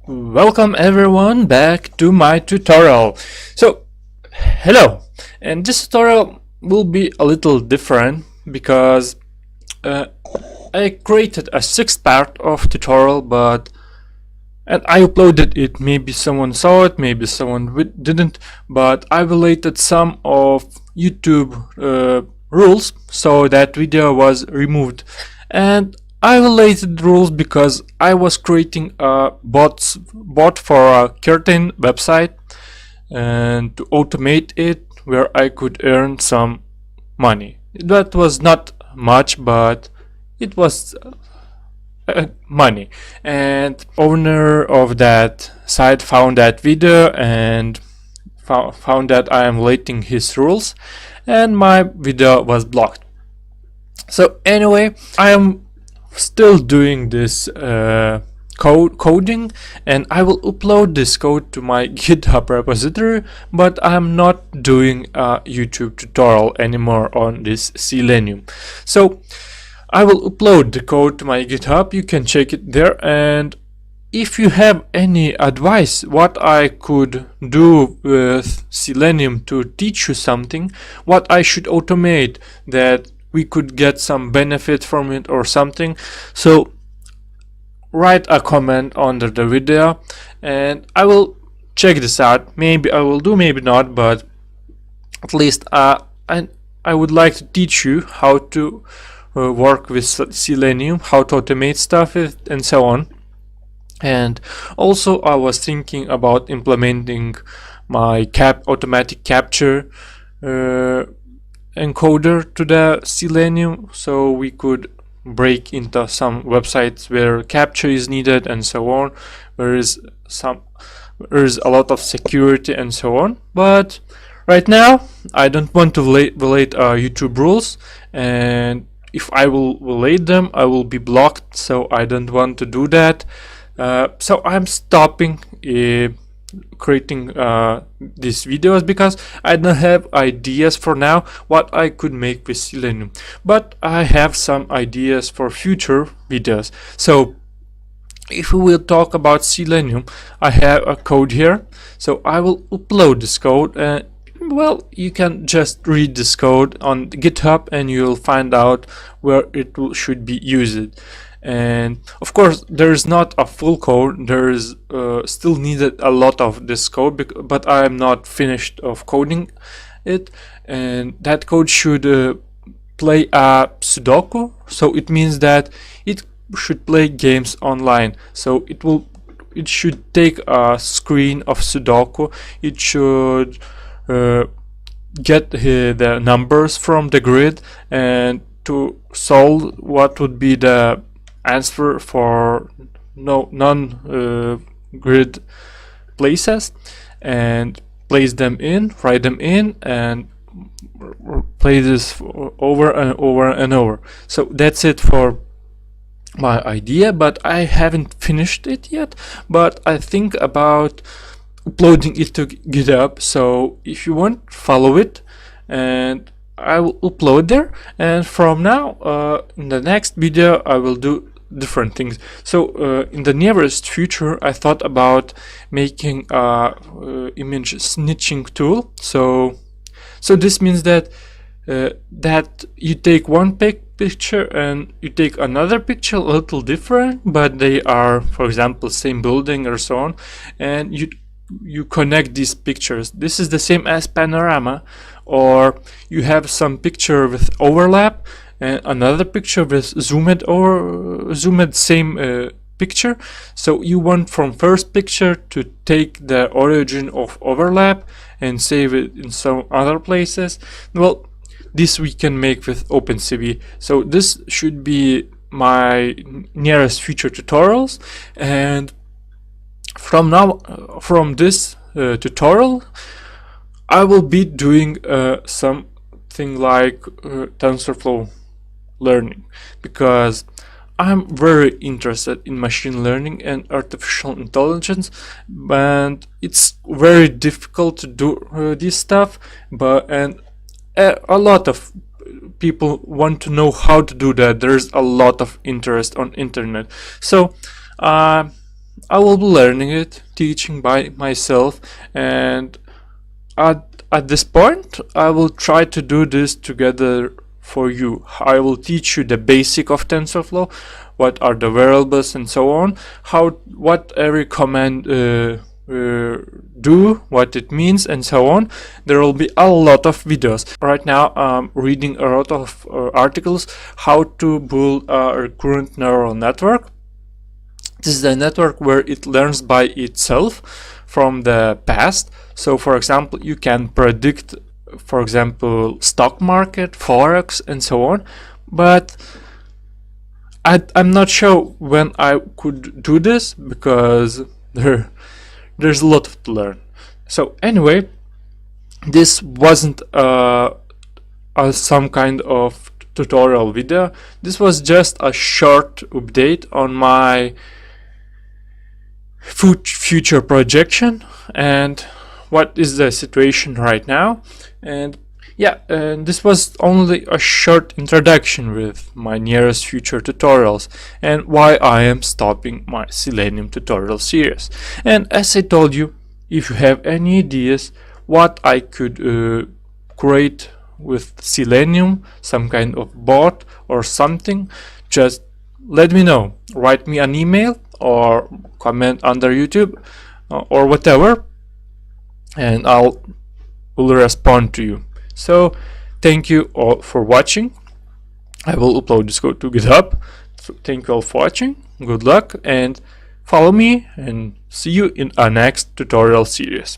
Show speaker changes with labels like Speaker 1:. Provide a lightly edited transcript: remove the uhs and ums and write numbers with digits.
Speaker 1: Welcome everyone back to my tutorial. Hello, and this tutorial will be a little different because uh, I created a 6-part of tutorial, and I uploaded it. Maybe someone saw it, maybe someone didn't, but I violated some of YouTube rules, so that video was removed. And I violated rules because I was creating a bot for a curtain website and to automate it where I could earn some money. That was not much, but it was money. And owner of that site found that video and found that I am violating his rules, and my video was blocked. So anyway, I am still doing this coding, and I will upload this code to my GitHub repository, but I'm not doing a YouTube tutorial anymore on this Selenium. So I will upload the code to my GitHub. You can check it there, and if you have any advice what I could do with Selenium to teach you something, what I should automate that we could get some benefit from it or something, so write a comment under the video and I will check this out. Maybe I will do, maybe not, but at least I would like to teach you how to work with Selenium, how to automate stuff and so on. And also I was thinking about implementing my automatic capture encoder to the Selenium, so we could break into some websites where capture is needed and so on. There is a lot of security and so on, but right now I don't want to violate YouTube rules, and if I will violate them I will be blocked, so I don't want to do that. So I'm stopping creating these videos because I don't have ideas for now what I could make with Selenium, but I have some ideas for future videos. So if we will talk about Selenium, I have a code here, so I will upload this code. Well, you can just read this code on GitHub and you'll find out where it should be used. And of course there is not a full code, there is still needed a lot of this code, but I am not finished of coding it, and that code should play a Sudoku, so it means that it should play games online. So it should take a screen of Sudoku, it should get the numbers from the grid and to solve what would be the answer for non-grid places, and place them in, write them in, and play this over and over and over. So that's it for my idea, but I haven't finished it yet, but I think about uploading it to GitHub. So if you want, follow it and I will upload there, and from now in the next video I will do different things. So in the nearest future I thought about making a image snitching tool. So this means that that you take one picture and you take another picture a little different, but they are, for example, same building or so on, and you connect these pictures. This is the same as panorama, or you have some picture with overlap and another picture with zoomed same picture. So you want from first picture to take the origin of overlap and save it in some other places. Well, this we can make with OpenCV. So this should be my nearest future tutorials, and from now from this tutorial I will be doing something like TensorFlow learning, because I'm very interested in machine learning and artificial intelligence, and it's very difficult to do this stuff, and a lot of people want to know how to do that. There's a lot of interest on internet, so I will be learning it, teaching by myself, and at this point I will try to do this together for you. I will teach you the basic of TensorFlow, what are the variables and so on, what every command do, what it means and so on. There will be a lot of videos. Right now I'm reading a lot of articles how to build a recurrent neural network. This is the network where it learns by itself from the past. So for example, you can predict, for example, stock market, forex and so on, but I'm not sure when I could do this because there's a lot to learn. So anyway, this wasn't some kind of tutorial video. This was just a short update on my future projection and what is the situation right now. And yeah, this was only a short introduction with my nearest future tutorials and why I am stopping my Selenium tutorial series. And as I told you, if you have any ideas what I could create with Selenium, some kind of bot or something, just let me know. Write me an email or comment under YouTube or whatever, and will respond to you. So thank you all for watching. I will upload this code to GitHub. So thank you all for watching. Good luck and follow me, and see you in our next tutorial series.